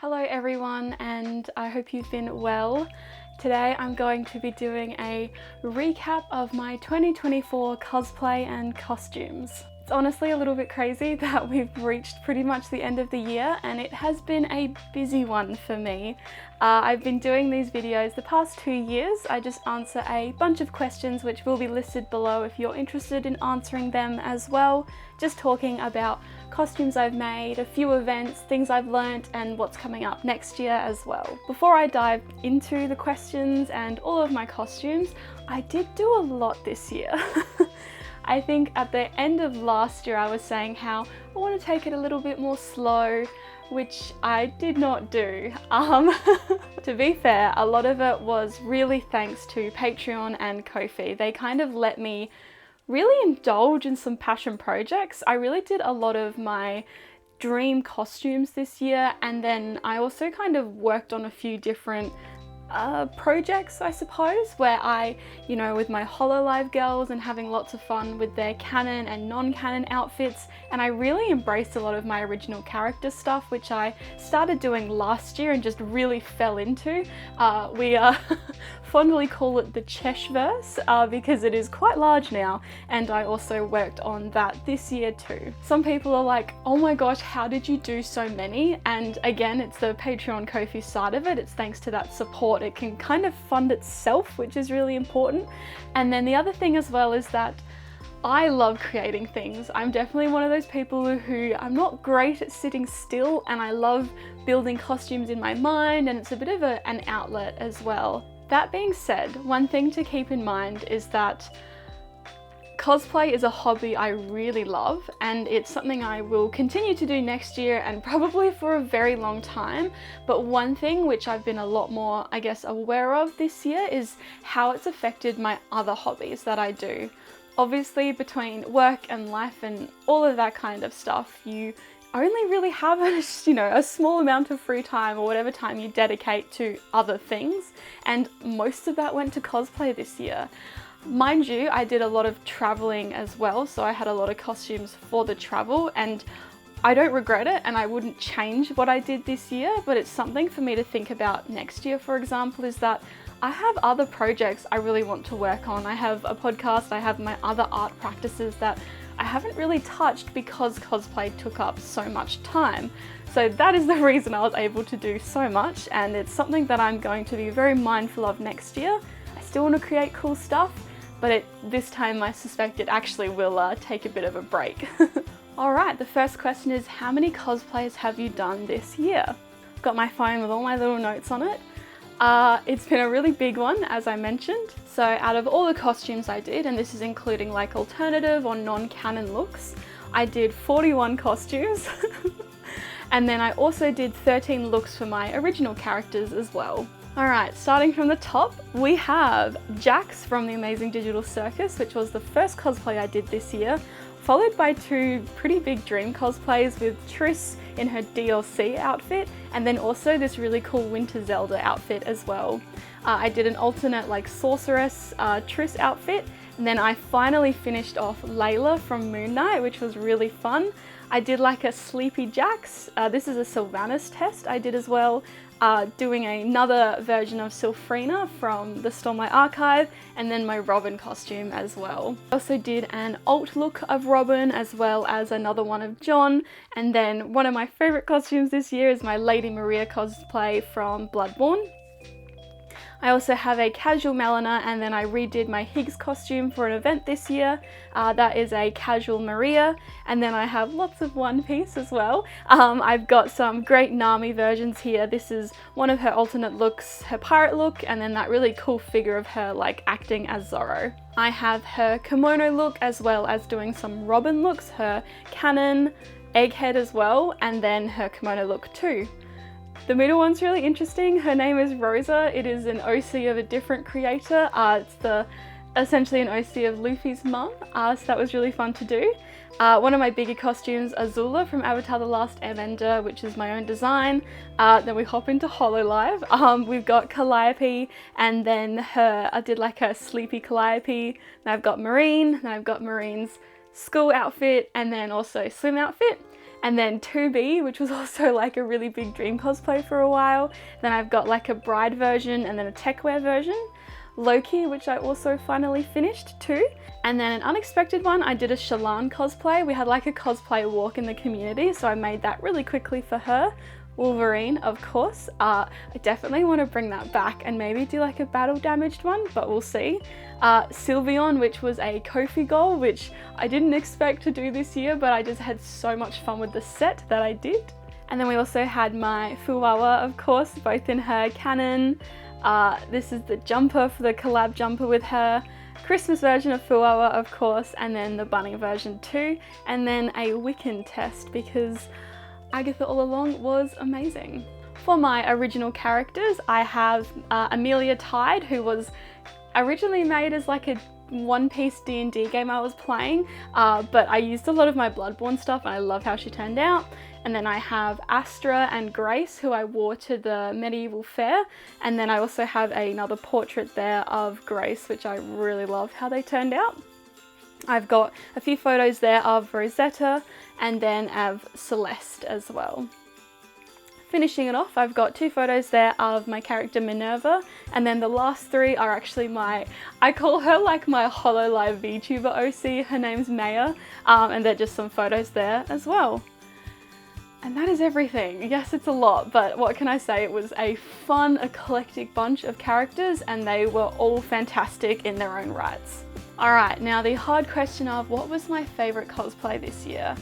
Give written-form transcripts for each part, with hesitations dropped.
Hello everyone, and I hope you've been well. Today I'm going to be doing a recap of my 2024 cosplay and costumes. It's honestly a little bit crazy that we've reached pretty much the end of the year, and it has been a busy one for me. I've been doing these videos the past 2 years. I just answer a bunch of questions which will be listed below if you're interested in answering them as well. Just talking about costumes I've made, a few events, things I've learnt, and what's coming up next year as well. Before I dive into the questions and all of my costumes, I did do a lot this year. I think at the end of last year I was saying how I want to take it a little bit more slow, which I did not do. To be fair, a lot of it was really thanks to Patreon and Ko-fi. They kind of let me really indulge in some passion projects. I really did a lot of my dream costumes this year, and then I also kind of worked on a few different projects, I suppose, where I, with my HoloLive girls and having lots of fun with their canon and non-canon outfits, and I really embraced a lot of my original character stuff, which I started doing last year and just really fell into. We fondly call it the Cheshverse because it is quite large now, and I also worked on that this year too. Some people are like, oh my gosh, how did you do so many? And again, it's the Patreon Ko-fi side of it. It's thanks to that support. It can kind of fund itself, which is really important. And then the other thing as well is that I love creating things. I'm definitely one of those people who I'm not great at sitting still, and I love building costumes in my mind, and it's a bit of an outlet as well. That being said, one thing to keep in mind is that cosplay is a hobby I really love, and it's something I will continue to do next year and probably for a very long time. But one thing which I've been a lot more, I guess, aware of this year is how it's affected my other hobbies that I do. Obviously, between work and life and all of that kind of stuff, you only really have a small amount of free time, or whatever time you dedicate to other things, and most of that went to cosplay this year. Mind you, I did a lot of traveling as well, so I had a lot of costumes for the travel, and I don't regret it, and I wouldn't change what I did this year, but it's something for me to think about next year, for example, is that I have other projects I really want to work on. I have a podcast, I have my other art practices that I haven't really touched because cosplay took up so much time. So that is the reason I was able to do so much, and it's something that I'm going to be very mindful of next year. I still want to create cool stuff, but this time I suspect it actually will take a bit of a break. Alright, the first question is, how many cosplays have you done this year? I've got my phone with all my little notes on it. It's been a really big one, as I mentioned. So out of all the costumes I did, and this is including like alternative or non-canon looks, I did 41 costumes. And then I also did 13 looks for my original characters as well. Alright, starting from the top, we have Jax from the Amazing Digital Circus, which was the first cosplay I did this year, followed by 2 pretty big dream cosplays with Triss in her DLC outfit, and then also this really cool Winter Zelda outfit as well. I did an alternate like sorceress Triss outfit, and then I finally finished off Layla from Moon Knight, which was really fun. I did like a Sleepy Jax. This is a Sylvanas test I did as well. Doing another version of Sylphrina from the Stormlight Archive, and then my Robin costume as well. I also did an alt look of Robin as well as another one of John, and then one of my favourite costumes this year is my Lady Maria cosplay from Bloodborne. I also have a casual Melina, and then I redid my Higgs costume for an event this year. That is a casual Maria, and then I have lots of One Piece as well. I've got some great Nami versions here. This is one of her alternate looks, her pirate look, and then that really cool figure of her like acting as Zoro. I have her kimono look as well as doing some Robin looks, her canon, Egghead as well, and then her kimono look too. The middle one's really interesting. Her name is Rosa. It is an OC of a different creator. It's essentially an OC of Luffy's mum, so that was really fun to do. One of my bigger costumes, Azula from Avatar The Last Airbender, which is my own design. Then we hop into HoloLive. We've got Calliope, and then I did like a sleepy Calliope. Then I've got Marine, then I've got Marine's school outfit, and then also swim outfit. And then 2B, which was also like a really big dream cosplay for a while. Then I've got like a bride version and then a tech wear version. Loki, which I also finally finished too. And then an unexpected one, I did a Shallan cosplay. We had like a cosplay walk in the community, so I made that really quickly for her. Wolverine, of course. I definitely want to bring that back and maybe do like a battle damaged one, but we'll see. Sylveon, which was a Kofi goal, which I didn't expect to do this year, but I just had so much fun with the set that I did. And then we also had my Fuwawa, of course, both in her canon. This is the jumper for the collab jumper with her. Christmas version of Fuwawa, of course, and then the bunny version too. And then a Wiccan test because Agatha all along was amazing. For my original characters, I have Amelia Tide, who was originally made as like a one-piece D&D game I was playing, but I used a lot of my Bloodborne stuff and I love how she turned out. And then I have Astra and Grace, who I wore to the medieval fair. And then I also have another portrait there of Grace, which I really love how they turned out. I've got a few photos there of Rosetta and then of Celeste as well. Finishing it off, I've got 2 photos there of my character Minerva, and then the last 3 are actually I call her like my HoloLive VTuber OC, her name's Maya, and they're just some photos there as well. And that is everything. Yes, it's a lot, but what can I say? It was a fun, eclectic bunch of characters and they were all fantastic in their own rights. Alright, now the hard question of what was my favourite cosplay this year?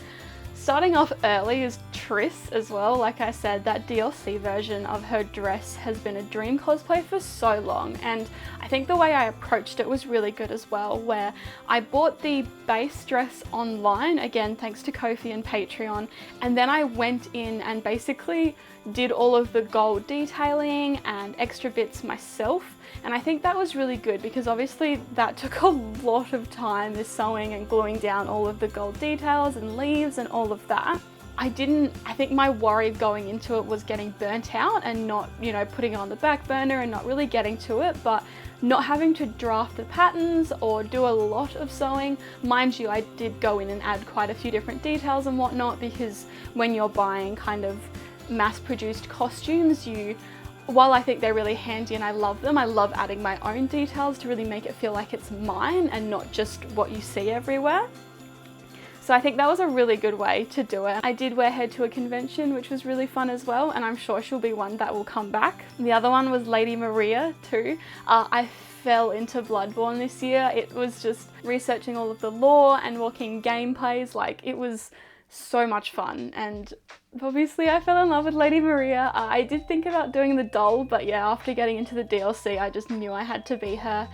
Starting off early is Triss as well. Like I said, that DLC version of her dress has been a dream cosplay for so long, and I think the way I approached it was really good as well, where I bought the base dress online, again thanks to Ko-fi and Patreon, and then I went in and basically did all of the gold detailing and extra bits myself. And I think that was really good because obviously that took a lot of time, the sewing and gluing down all of the gold details and leaves and all of that. I think my worry going into it was getting burnt out and not, putting it on the back burner and not really getting to it, but not having to draft the patterns or do a lot of sewing. Mind you, I did go in and add quite a few different details and whatnot, because when you're buying kind of mass-produced costumes, while I think they're really handy and I love them, I love adding my own details to really make it feel like it's mine and not just what you see everywhere. So I think that was a really good way to do it. I did wear her to a convention, which was really fun as well, and I'm sure she'll be one that will come back. The other one was Lady Maria too. I fell into Bloodborne this year. It was just researching all of the lore and watching gameplays. Like, it was so much fun, and obviously I fell in love with Lady Maria. I did think about doing the doll, but yeah, after getting into the DLC I just knew I had to be her.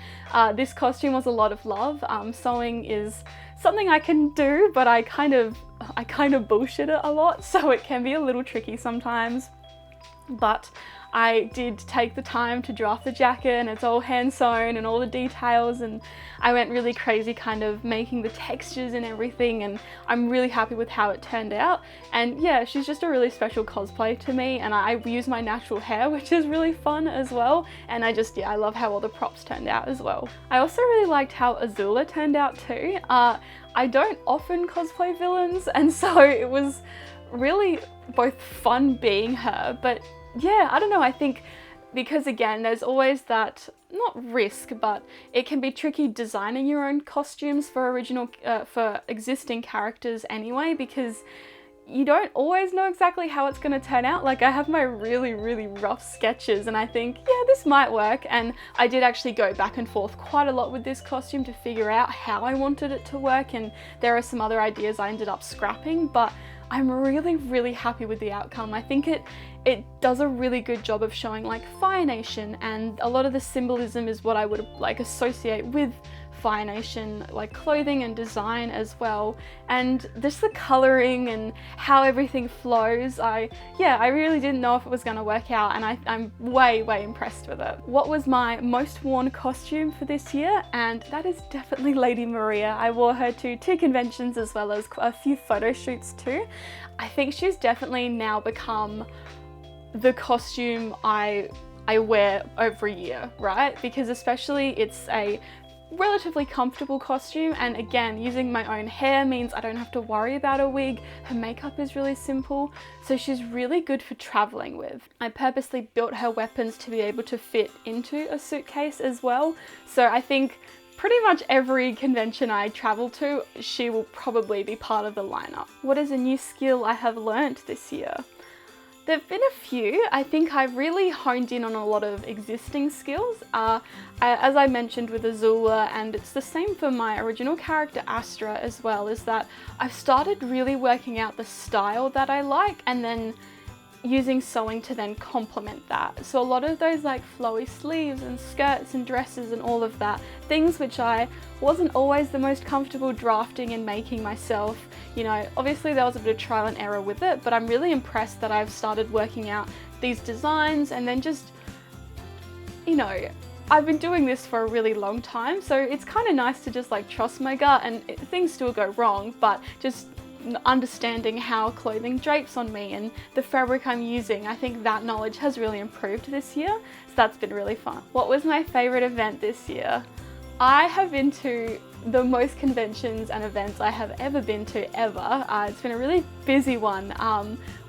This costume was a lot of love. Sewing is something I can do, but I kind of bullshit it a lot, so it can be a little tricky sometimes. But I did take the time to draft the jacket, and it's all hand sewn and all the details, and I went really crazy kind of making the textures and everything, and I'm really happy with how it turned out. And yeah, she's just a really special cosplay to me, and I use my natural hair, which is really fun as well, and I love how all the props turned out as well. I also really liked how Azula turned out too. I don't often cosplay villains, and so it was really both fun being her, but yeah, I don't know, I think because again, there's always that, not risk, but it can be tricky designing your own costumes for for existing characters anyway, because you don't always know exactly how it's going to turn out. Like, I have my really, really rough sketches and I think, yeah, this might work, and I did actually go back and forth quite a lot with this costume to figure out how I wanted it to work, and there are some other ideas I ended up scrapping, but I'm really, really happy with the outcome. I think it does a really good job of showing like Fire Nation, and a lot of the symbolism is what I would like associate with Fire Nation, like clothing and design as well, and just the colouring and how everything flows. I really didn't know if it was going to work out, and I'm way impressed with it. What was my most worn costume for this year? And that is definitely Lady Maria. I wore her to 2 conventions as well as a few photo shoots too. I think she's definitely now become the costume I wear every year, right? Because especially it's a relatively comfortable costume, and again, using my own hair means I don't have to worry about a wig. Her makeup is really simple, so she's really good for traveling with. I purposely built her weapons to be able to fit into a suitcase as well, so I think pretty much every convention I travel to, she will probably be part of the lineup. What is a new skill I have learnt this year? There've been a few. I think I've really honed in on a lot of existing skills. As I mentioned with Azula, and it's the same for my original character Astra as well, is that I've started really working out the style that I like and then using sewing to then complement that. So a lot of those like flowy sleeves and skirts and dresses and all of that, things which I wasn't always the most comfortable drafting and making myself. You know, obviously there was a bit of trial and error with it, but I'm really impressed that I've started working out these designs, and then just, you know, I've been doing this for a really long time, so it's kind of nice to just like trust my gut, and things still go wrong, but just understanding how clothing drapes on me and the fabric I'm using, I think that knowledge has really improved this year, so that's been really fun. What was my favourite event this year? I have been to the most conventions and events I have ever been to ever. It's been a really busy one,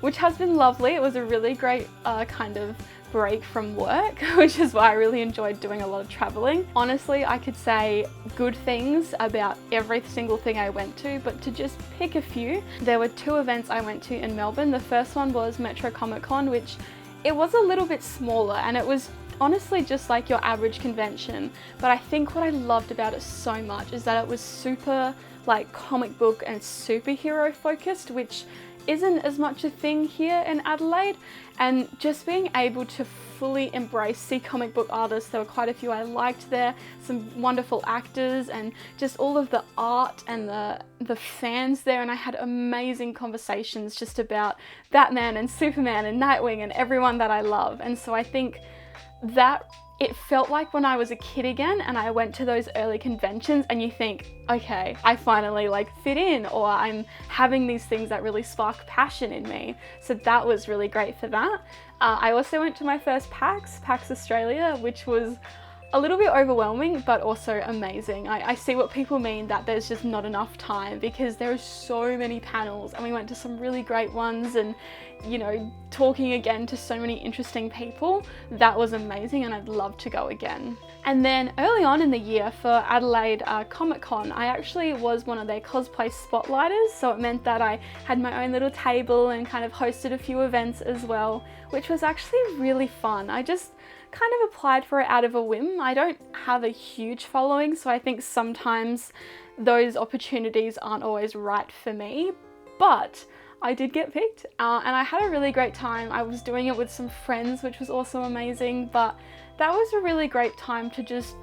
which has been lovely. It was a really great kind of break from work, which is why I really enjoyed doing a lot of traveling. Honestly, I could say good things about every single thing I went to, but to just pick a few, there were 2 events I went to in Melbourne. The first one was Metro Comic Con, which it was a little bit smaller, and it was honestly just like your average convention, but I think what I loved about it so much is that it was super like comic book and superhero focused, which isn't as much a thing here in Adelaide, and just being able to fully see comic book artists. There were quite a few I liked there, some wonderful actors, and just all of the art and the fans there, and I had amazing conversations just about Batman and Superman and Nightwing and everyone that I love. And so I think that it felt like when I was a kid again and I went to those early conventions, and you think, okay, I finally like fit in, or I'm having these things that really spark passion in me. So that was really great for that. I also went to my first PAX Australia, which was a little bit overwhelming, but also amazing. I see what people mean that there's just not enough time, because there are so many panels, and we went to some really great ones, and you know, talking again to so many interesting people. That was amazing, and I'd love to go again. And then early on in the year for Adelaide Comic Con, I actually was one of their cosplay spotlighters, so it meant that I had my own little table and kind of hosted a few events as well, which was actually really fun. I just kind of applied for it out of a whim. I don't have a huge following, so I think sometimes those opportunities aren't always right for me, but I did get picked, and I had a really great time. I was doing it with some friends, which was also amazing, but that was a really great time to just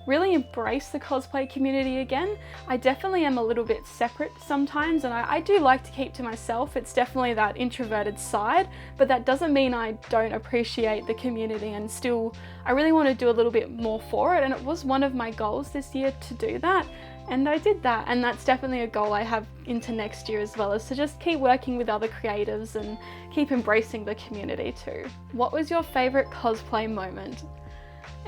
really embrace the cosplay community again. I definitely am a little bit separate sometimes, and I do like to keep to myself. It's definitely that introverted side, but that doesn't mean I don't appreciate the community, and still I really want to do a little bit more for it, and it was one of my goals this year to do that. And I did that, and that's definitely a goal I have into next year as well, is to just keep working with other creatives and keep embracing the community too. What was your favourite cosplay moment?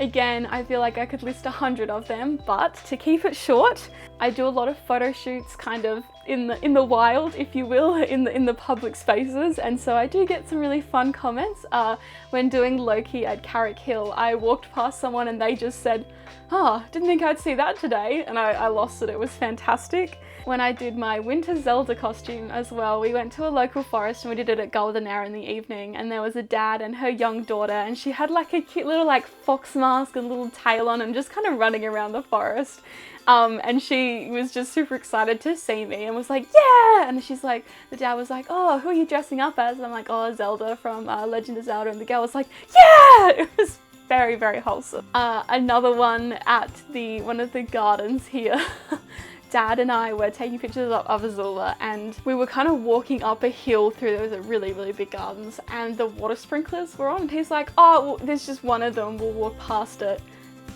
Again, I feel like I could list 100 of them, but to keep it short, I do a lot of photo shoots kind of in the wild, if you will, in the public spaces, and so I do get some really fun comments. When doing Loki at Carrick Hill, I walked past someone and they just said, "Oh, didn't think I'd see that today," and I lost it. It was fantastic. When I did my winter Zelda costume as well, we went to a local forest and we did it at Golden Hour in the evening, and there was a dad and her young daughter, and she had like a cute little like fox mask and little tail on and just kind of running around the forest. And she was just super excited to see me and was like, "Yeah!" And she's like, the dad was like, "Oh, who are you dressing up as?" And I'm like, "Oh, Zelda from Legend of Zelda." And the girl was like, "Yeah!" It was very, very wholesome. Another one at one of the gardens here. Dad and I were taking pictures of Azula, and we were kind of walking up a hill through those really, really big gardens, and the water sprinklers were on, and he's like, "Oh, well, there's just one of them, we'll walk past it."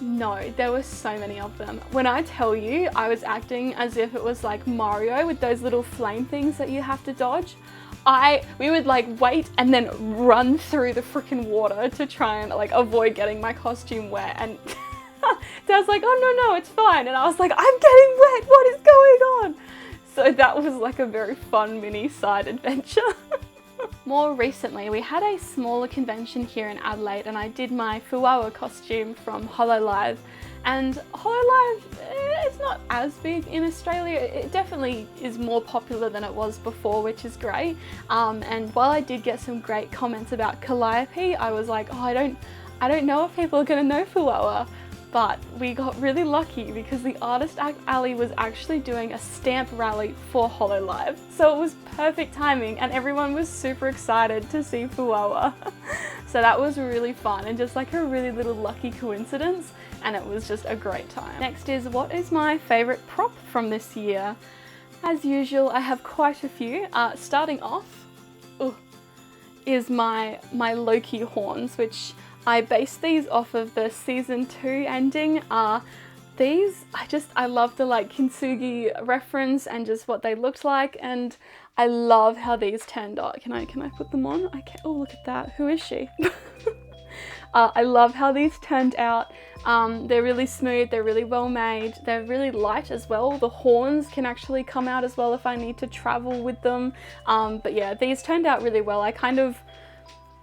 No, there were so many of them. When I tell you, I was acting as if it was like Mario with those little flame things that you have to dodge. We would like wait and then run through the freaking water to try and like avoid getting my costume wet, and Dad's like, oh no, it's fine. And I was like, I'm getting wet, what is going on? So that was like a very fun mini side adventure. More recently, we had a smaller convention here in Adelaide and I did my Fuwawa costume from HoloLive. And HoloLive, it's not as big in Australia. It definitely is more popular than it was before, which is great. And while I did get some great comments about Calliope, I was like, oh, I don't know if people are gonna know Fuwawa. But we got really lucky because the artist alley was actually doing a stamp rally for HoloLive. So it was perfect timing and everyone was super excited to see Fuwawa. So that was really fun and just like a really little lucky coincidence, and it was just a great time. Next is, what is my favorite prop from this year? As usual, I have quite a few. Starting off is my Loki horns, which I based these off of the season 2 ending. These, I love the like kintsugi reference and just what they looked like, and I love how these turned out. Can I put them on? Oh, look at that. Who is she? I love how these turned out. They're really smooth, they're really well made, they're really light as well. The horns can actually come out as well if I need to travel with them. But yeah, these turned out really well. I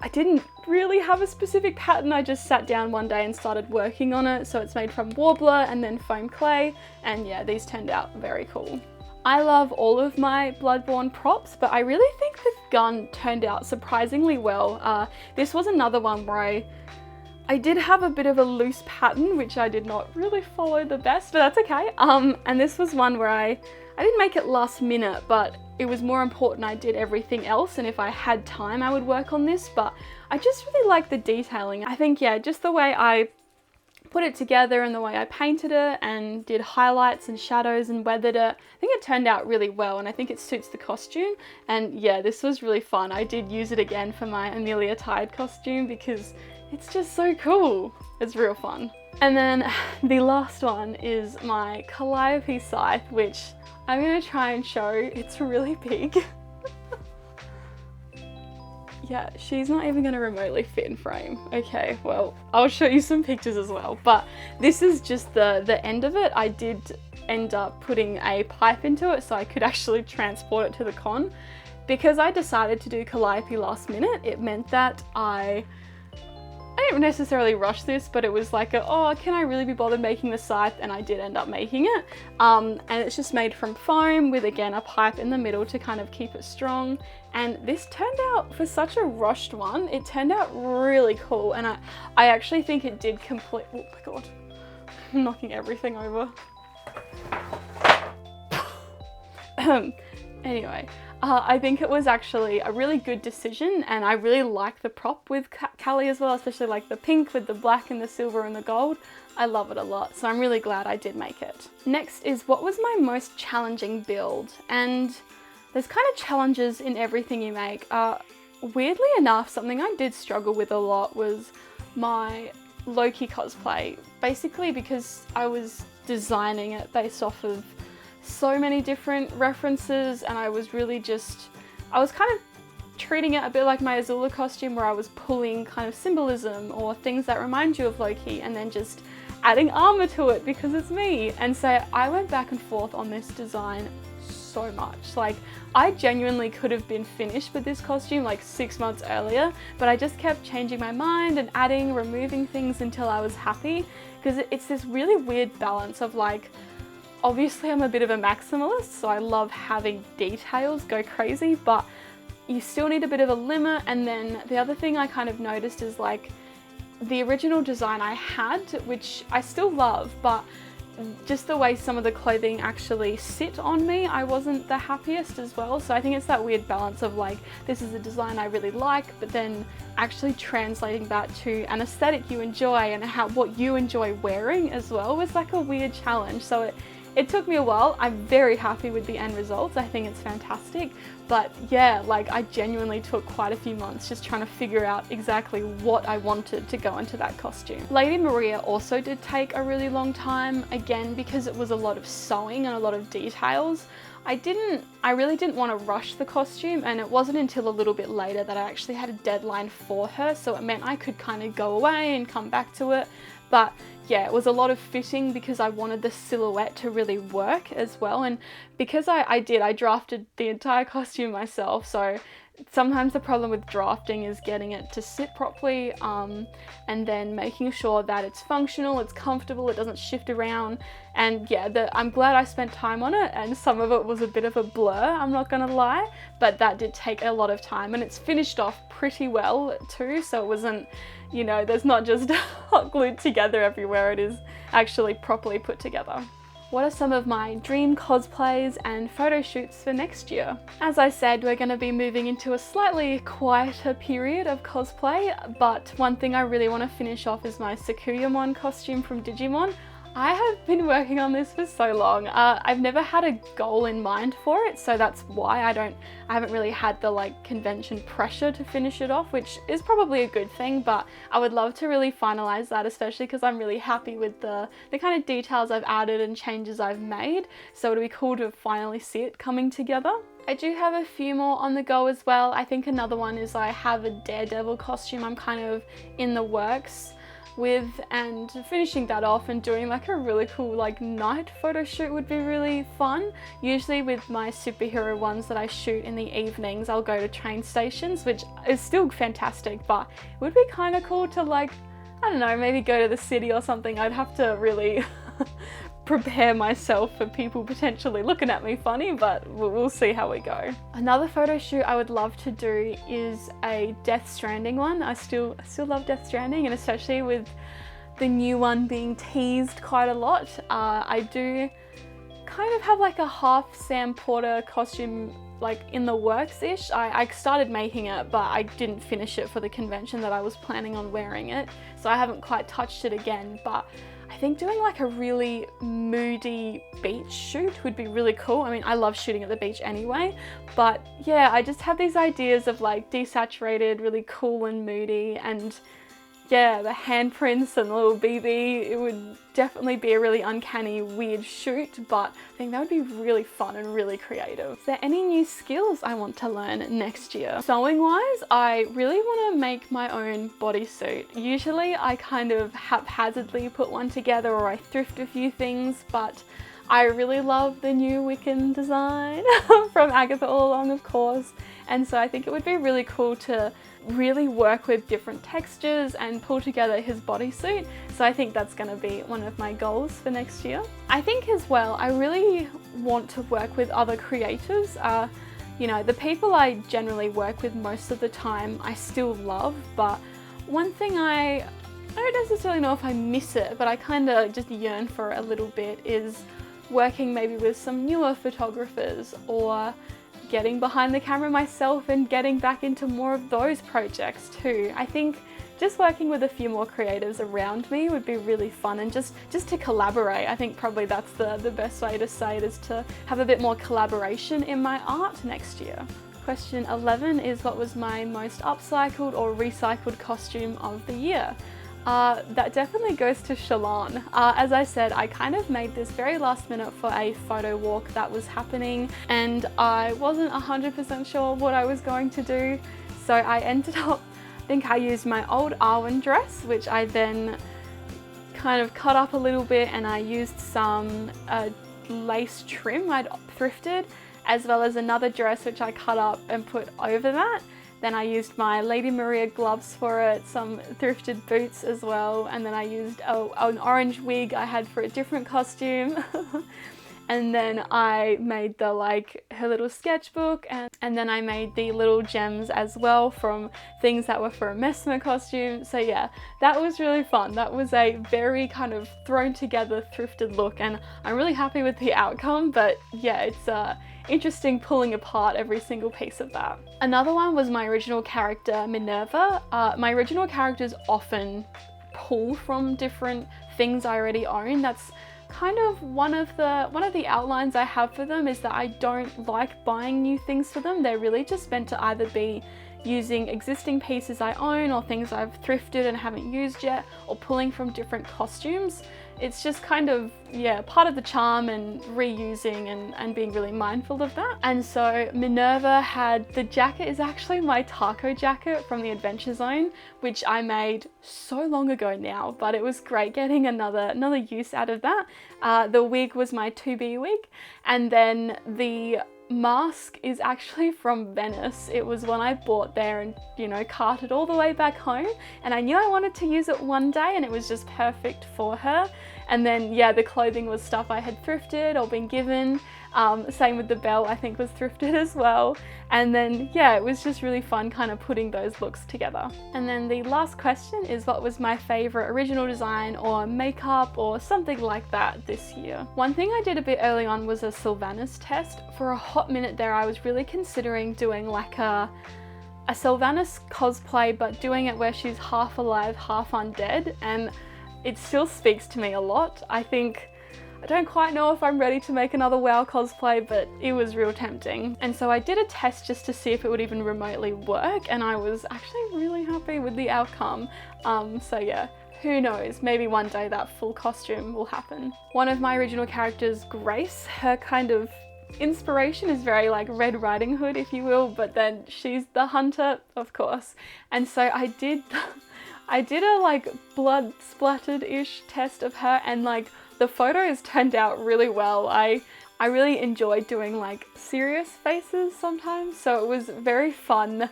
didn't really have a specific pattern, I just sat down one day and started working on it. So it's made from Warbler and then foam clay, and yeah, these turned out very cool. I love all of my Bloodborne props, but I really think the gun turned out surprisingly well. This was another one where I did have a bit of a loose pattern, which I did not really follow the best, but that's okay. And this was one where I didn't make it last minute, but it was more important I did everything else, and if I had time I would work on this, but I just really like the detailing. I think, yeah, just the way I put it together and the way I painted it and did highlights and shadows and weathered it, I think it turned out really well, and I think it suits the costume. And yeah, this was really fun. I did use it again for my Amelia Tide costume because it's just so cool. It's real fun. And then the last one is my Calliope scythe, which I'm gonna try and show. It's really big. Yeah, she's not even gonna remotely fit in frame. Okay, well, I'll show you some pictures as well, but this is just the end of it. I did end up putting a pipe into it so I could actually transport it to the con. Because I decided to do Calliope last minute, it meant that I didn't necessarily rush this, but it was like oh, can I really be bothered making the scythe? And I did end up making it. And it's just made from foam with, again, a pipe in the middle to kind of keep it strong. And this turned out, for such a rushed one, it turned out really cool. And I actually think it did complete, oh my god, I'm knocking everything over. Anyway, I think it was actually a really good decision, and I really like the prop with Callie as well, especially like the pink with the black and the silver and the gold. I love it a lot, so I'm really glad I did make it. Next is, what was my most challenging build? And there's kind of challenges in everything you make. Weirdly enough, something I did struggle with a lot was my Loki cosplay, basically because I was designing it based off of so many different references, and I was kind of treating it a bit like my Azula costume, where I was pulling kind of symbolism or things that remind you of Loki and then just adding armor to it because it's me. And so I went back and forth on this design so much. Like, I genuinely could have been finished with this costume like 6 months earlier, but I just kept changing my mind and adding, removing things until I was happy, because it's this really weird balance of like, obviously I'm a bit of a maximalist, so I love having details go crazy, but you still need a bit of a limit. And then the other thing I kind of noticed is like the original design I had, which I still love, but just the way some of the clothing actually sit on me, I wasn't the happiest as well. So I think it's that weird balance of like, this is a design I really like, but then actually translating that to an aesthetic you enjoy and what you enjoy wearing as well was like a weird challenge. So it took me a while. I'm very happy with the end results. I think it's fantastic. But yeah, like I genuinely took quite a few months just trying to figure out exactly what I wanted to go into that costume. Lady Maria also did take a really long time, again, because it was a lot of sewing and a lot of details. I really didn't want to rush the costume, and it wasn't until a little bit later that I actually had a deadline for her, so it meant I could kind of go away and come back to it. But yeah, it was a lot of fitting because I wanted the silhouette to really work as well. And because I drafted the entire costume myself, so sometimes the problem with drafting is getting it to sit properly, and then making sure that it's functional, it's comfortable, it doesn't shift around. And yeah, I'm glad I spent time on it, and some of it was a bit of a blur, I'm not gonna lie, but that did take a lot of time, and it's finished off pretty well too, so it wasn't, you know, there's not just hot glued together everywhere, it is actually properly put together. What are some of my dream cosplays and photo shoots for next year? As I said, we're going to be moving into a slightly quieter period of cosplay, but one thing I really want to finish off is my Sakuyamon costume from Digimon. I have been working on this for so long. I've never had a goal in mind for it, so that's why I haven't really had the like convention pressure to finish it off, which is probably a good thing, but I would love to really finalize that, especially because I'm really happy with the kind of details I've added and changes I've made, so it'll be cool to finally see it coming together. I do have a few more on the go as well. I think another one is I have a Daredevil costume I'm kind of in the works with, and finishing that off and doing like a really cool like night photo shoot would be really fun. Usually with my superhero ones that I shoot in the evenings, I'll go to train stations, which is still fantastic, but it would be kind of cool to like, I don't know, maybe go to the city or something. I'd have to really prepare myself for people potentially looking at me funny, but we'll see how we go. Another photo shoot I would love to do is a Death Stranding one. I still love Death Stranding, and especially with the new one being teased quite a lot. I do kind of have like a half Sam Porter costume like in the works-ish. I started making it, but I didn't finish it for the convention that I was planning on wearing it, so I haven't quite touched it again, but I think doing like a really moody beach shoot would be really cool. I mean, I love shooting at the beach anyway, but yeah, I just have these ideas of like desaturated, really cool and moody, and yeah, the handprints and the little BB, it would definitely be a really uncanny, weird shoot, but I think that would be really fun and really creative. Is there any new skills I want to learn next year? Sewing wise, I really want to make my own bodysuit. Usually I kind of haphazardly put one together, or I thrift a few things, but I really love the new Wiccan design from Agatha All Along, of course, and so I think it would be really cool to really work with different textures and pull together his bodysuit. So I think that's going to be one of my goals for next year. I think as well, I really want to work with other creators. You know, the people I generally work with most of the time I still love, but one thing I don't necessarily know if I miss it, but I kind of just yearn for a little bit, is working maybe with some newer photographers, or getting behind the camera myself and getting back into more of those projects too. I think just working with a few more creatives around me would be really fun, and just to collaborate. I think probably that's the best way to say it, is to have a bit more collaboration in my art next year. Question 11 is, what was my most upcycled or recycled costume of the year? That definitely goes to Shalon. As I said, I kind of made this very last minute for a photo walk that was happening, and I wasn't 100% sure what I was going to do, so I ended up, I think I used my old Arwen dress, which I then kind of cut up a little bit, and I used some lace trim I'd thrifted, as well as another dress which I cut up and put over that. Then I used my Lady Maria gloves for it, some thrifted boots as well, and then I used an orange wig I had for a different costume. And then I made her little sketchbook, and then I made the little gems as well from things that were for a Messmer costume. So yeah, that was really fun. That was a very kind of thrown together thrifted look, and I'm really happy with the outcome, but yeah, it's interesting pulling apart every single piece of that. Another one was my original character, Minerva. My original characters often pull from different things I already own. That's kind of one of the outlines I have for them, is that I don't like buying new things for them. They're really just meant to either be using existing pieces I own or things I've thrifted and haven't used yet, or pulling from different costumes. It's just kind of, yeah, part of the charm and reusing and being really mindful of that. And so Minerva had, the jacket is actually my taco jacket from the Adventure Zone, which I made so long ago now, but it was great getting another use out of that. The wig was my 2B wig, and then the mask is actually from Venice. It was one I bought there and, you know, carted all the way back home, and I knew I wanted to use it one day and it was just perfect for her. And then yeah, the clothing was stuff I had thrifted or been given. Same with the belt, I think was thrifted as well. And then yeah, it was just really fun kind of putting those looks together. And then the last question is, what was my favorite original design or makeup or something like that this year? One thing I did a bit early on was a Sylvanas test. For a hot minute there, I was really considering doing like a Sylvanas cosplay, but doing it where she's half alive, half undead, and it still speaks to me a lot. I don't quite know if I'm ready to make another WoW cosplay, but it was real tempting. And so I did a test just to see if it would even remotely work, and I was actually really happy with the outcome. So yeah, who knows, maybe one day that full costume will happen. One of my original characters, Grace, her kind of inspiration is very like Red Riding Hood, if you will, but then she's the hunter, of course. And so I did a like blood splattered-ish test of her, and like the photos turned out really well. I really enjoyed doing like serious faces sometimes, so it was very fun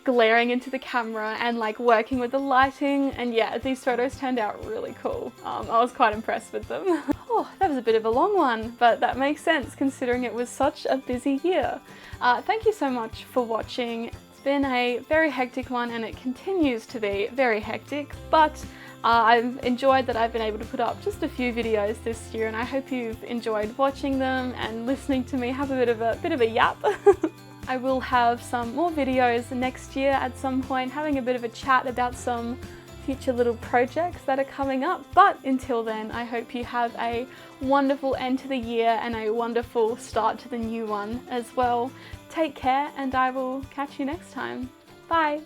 glaring into the camera and like working with the lighting, and yeah, these photos turned out really cool. I was quite impressed with them. Oh, that was a bit of a long one, but that makes sense considering it was such a busy year. Thank you so much for watching. It's been a very hectic one and it continues to be very hectic, but I've enjoyed that I've been able to put up just a few videos this year, and I hope you've enjoyed watching them and listening to me have a bit of a yap. I will have some more videos next year at some point, having a bit of a chat about some future little projects that are coming up. But until then, I hope you have a wonderful end to the year and a wonderful start to the new one as well. Take care, and I will catch you next time. Bye!